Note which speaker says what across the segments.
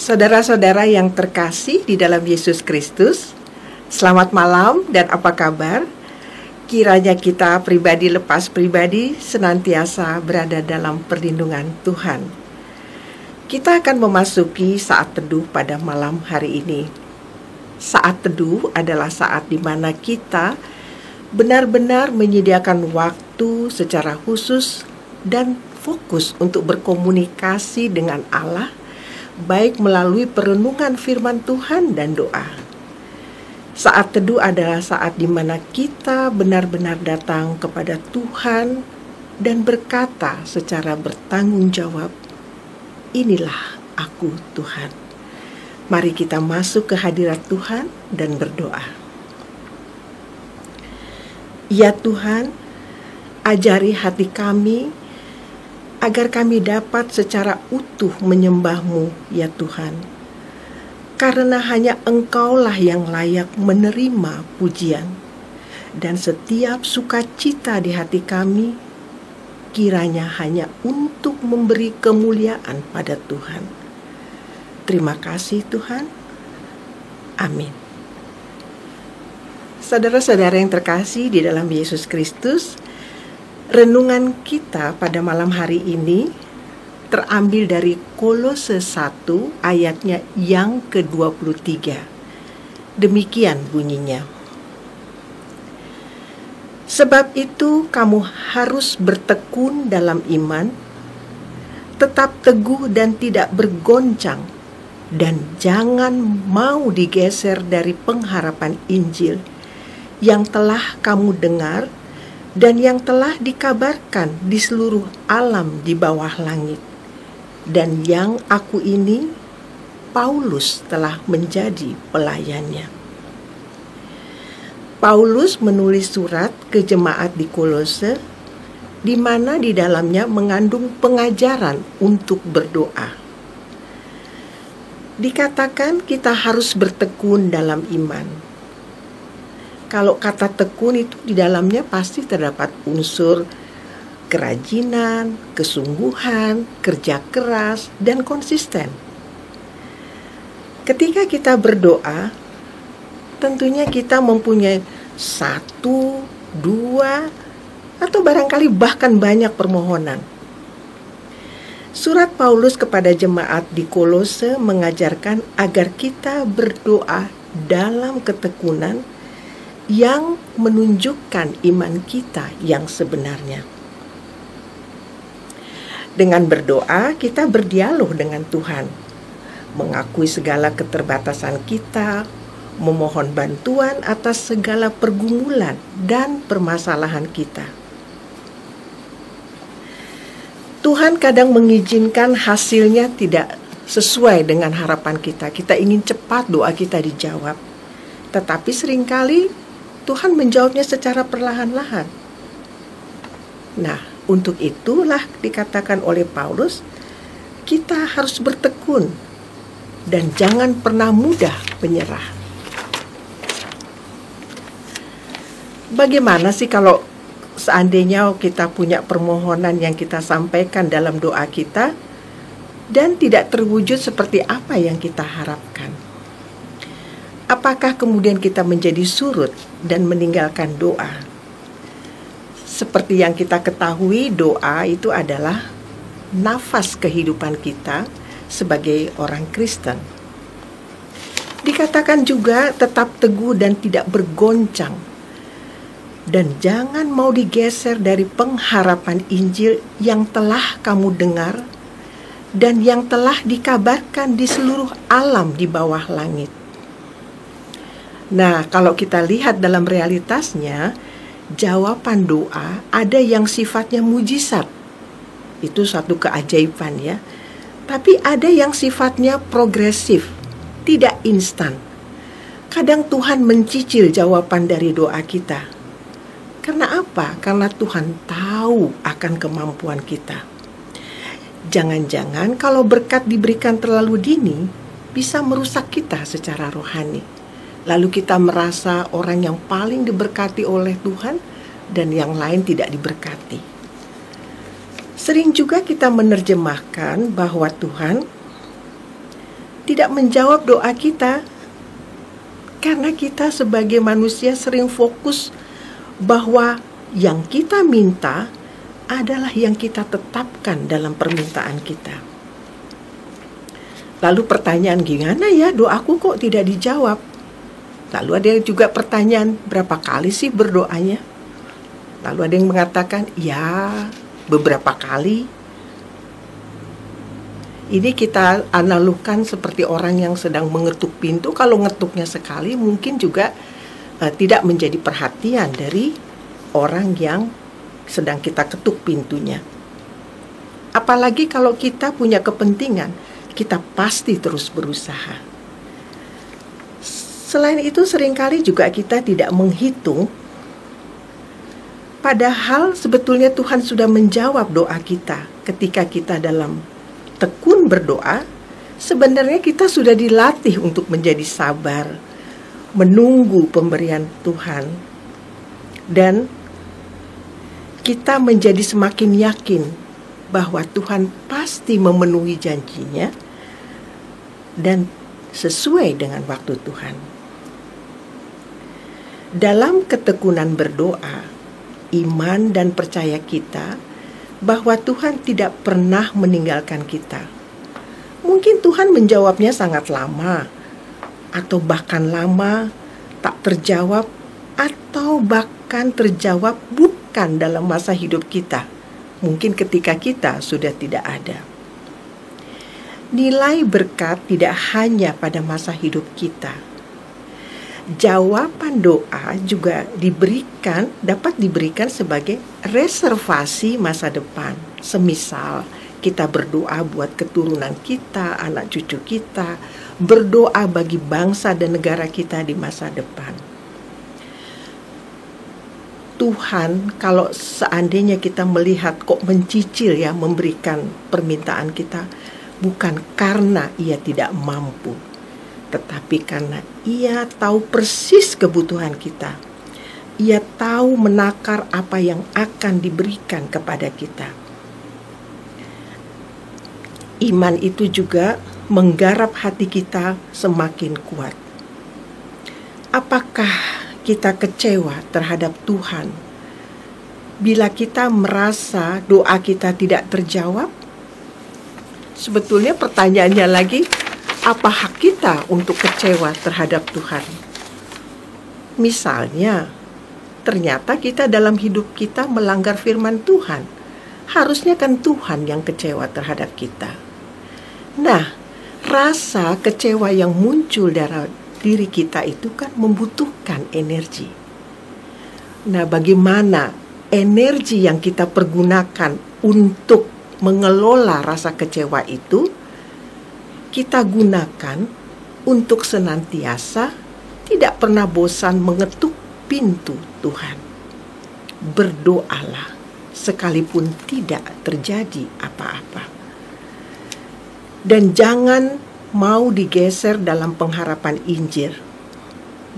Speaker 1: Saudara-saudara yang terkasih di dalam Yesus Kristus, selamat malam dan apa kabar? Kiranya kita pribadi lepas pribadi senantiasa berada dalam perlindungan Tuhan. Kita akan memasuki saat teduh pada malam hari ini. Saat teduh adalah saat di mana kita benar-benar menyediakan waktu secara khusus dan fokus untuk berkomunikasi dengan Allah, baik melalui perenungan firman Tuhan dan doa. Saat teduh adalah saat di mana kita benar-benar datang kepada Tuhan dan berkata secara bertanggung jawab, "Inilah aku, Tuhan." Mari kita masuk ke hadirat Tuhan dan berdoa. Ya Tuhan, ajari hati kami agar kami dapat secara utuh menyembah-Mu, ya Tuhan. Karena hanya Engkaulah yang layak menerima pujian, dan setiap sukacita di hati kami kiranya hanya untuk memberi kemuliaan pada Tuhan. Terima kasih Tuhan. Amin. Saudara-saudara yang terkasih di dalam Yesus Kristus, renungan kita pada malam hari ini terambil dari Kolose 1 ayatnya yang ke-23. Demikian bunyinya. Sebab itu kamu harus bertekun dalam iman, tetap teguh dan tidak bergoncang, dan jangan mau digeser dari pengharapan Injil yang telah kamu dengar dan yang telah dikabarkan di seluruh alam di bawah langit, dan yang aku ini, Paulus, telah menjadi pelayannya. Paulus menulis surat ke jemaat di Kolose, di mana di dalamnya mengandung pengajaran untuk berdoa. Dikatakan kita harus bertekun dalam iman. Kalau kata tekun itu di dalamnya pasti terdapat unsur kerajinan, kesungguhan, kerja keras, dan konsisten. Ketika kita berdoa, tentunya kita mempunyai 1, 2, atau barangkali bahkan banyak permohonan. Surat Paulus kepada jemaat di Kolose mengajarkan agar kita berdoa dalam ketekunan yang menunjukkan iman kita yang sebenarnya. Dengan berdoa, kita berdialog dengan Tuhan, mengakui segala keterbatasan kita, memohon bantuan atas segala pergumulan dan permasalahan kita. Tuhan kadang mengizinkan hasilnya tidak sesuai dengan harapan kita. Kita ingin cepat doa kita dijawab. Tetapi seringkali Tuhan menjawabnya secara perlahan-lahan. Nah, untuk itulah dikatakan oleh Paulus, kita harus bertekun dan jangan pernah mudah menyerah. Bagaimana sih kalau seandainya kita punya permohonan yang kita sampaikan dalam doa kita dan tidak terwujud seperti apa yang kita harapkan? Apakah kemudian kita menjadi surut dan meninggalkan doa? Seperti yang kita ketahui, doa itu adalah nafas kehidupan kita sebagai orang Kristen. Dikatakan juga tetap teguh dan tidak bergoncang, dan jangan mau digeser dari pengharapan Injil yang telah kamu dengar dan yang telah dikabarkan di seluruh alam di bawah langit. Nah, kalau kita lihat dalam realitasnya, jawaban doa ada yang sifatnya mujizat. Itu suatu keajaiban ya. Tapi ada yang sifatnya progresif, tidak instan. Kadang Tuhan mencicil jawaban dari doa kita. Karena apa? Karena Tuhan tahu akan kemampuan kita. Jangan-jangan kalau berkat diberikan terlalu dini, bisa merusak kita secara rohani. Lalu kita merasa orang yang paling diberkati oleh Tuhan dan yang lain tidak diberkati. Sering juga kita menerjemahkan bahwa Tuhan tidak menjawab doa kita, karena kita sebagai manusia sering fokus bahwa yang kita minta adalah yang kita tetapkan dalam permintaan kita. Lalu pertanyaan, gimana ya doaku kok tidak dijawab? Lalu ada juga pertanyaan, berapa kali sih berdoanya? Lalu ada yang mengatakan, ya beberapa kali. Ini kita analogkan seperti orang yang sedang mengetuk pintu. Kalau ngetuknya sekali mungkin juga tidak menjadi perhatian dari orang yang sedang kita ketuk pintunya. Apalagi kalau kita punya kepentingan, kita pasti terus berusaha. Selain itu seringkali juga kita tidak menghitung, padahal sebetulnya Tuhan sudah menjawab doa kita ketika kita dalam tekun berdoa. Sebenarnya kita sudah dilatih untuk menjadi sabar, menunggu pemberian Tuhan, dan kita menjadi semakin yakin bahwa Tuhan pasti memenuhi janjinya dan sesuai dengan waktu Tuhan. Dalam ketekunan berdoa, iman dan percaya kita bahwa Tuhan tidak pernah meninggalkan kita. Mungkin Tuhan menjawabnya sangat lama, atau bahkan lama tak terjawab, atau bahkan terjawab bukan dalam masa hidup kita. Mungkin ketika kita sudah tidak ada. Nilai berkat tidak hanya pada masa hidup kita. Jawaban doa juga dapat diberikan sebagai reservasi masa depan. Semisal kita berdoa buat keturunan kita, anak cucu kita, berdoa bagi bangsa dan negara kita di masa depan. Tuhan, kalau seandainya kita melihat kok mencicil ya memberikan permintaan kita, bukan karena Ia tidak mampu, tetapi karena Ia tahu persis kebutuhan kita. Ia tahu menakar apa yang akan diberikan kepada kita. Iman itu juga menggarap hati kita semakin kuat. Apakah kita kecewa terhadap Tuhan bila kita merasa doa kita tidak terjawab? Sebetulnya pertanyaannya lagi, apa hak kita untuk kecewa terhadap Tuhan? Misalnya, ternyata kita dalam hidup kita melanggar firman Tuhan. Harusnya kan Tuhan yang kecewa terhadap kita. Nah, rasa kecewa yang muncul dari diri kita itu kan membutuhkan energi. Nah, bagaimana energi yang kita pergunakan untuk mengelola rasa kecewa itu kita gunakan untuk senantiasa tidak pernah bosan mengetuk pintu Tuhan. Berdoalah sekalipun tidak terjadi apa-apa. Dan jangan mau digeser dalam pengharapan Injil.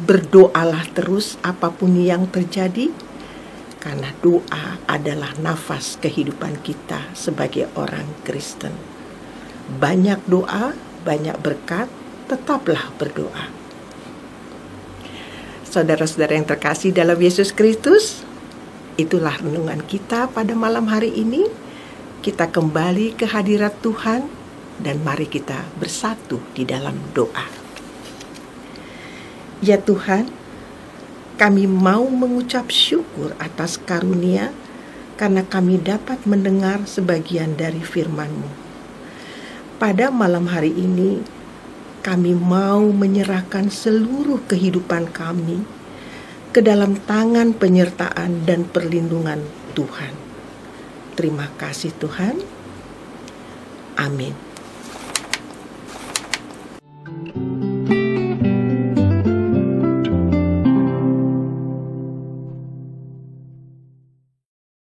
Speaker 1: Berdoalah terus apapun yang terjadi, karena doa adalah nafas kehidupan kita sebagai orang Kristen. Banyak doa, banyak berkat, tetaplah berdoa. Saudara-saudara yang terkasih dalam Yesus Kristus, itulah renungan kita pada malam hari ini. Kita kembali ke hadirat Tuhan dan mari kita bersatu di dalam doa. Ya Tuhan, kami mau mengucap syukur atas karunia karena kami dapat mendengar sebagian dari firman-Mu. Pada malam hari ini, kami mau menyerahkan seluruh kehidupan kami ke dalam tangan penyertaan dan perlindungan Tuhan. Terima kasih Tuhan. Amin.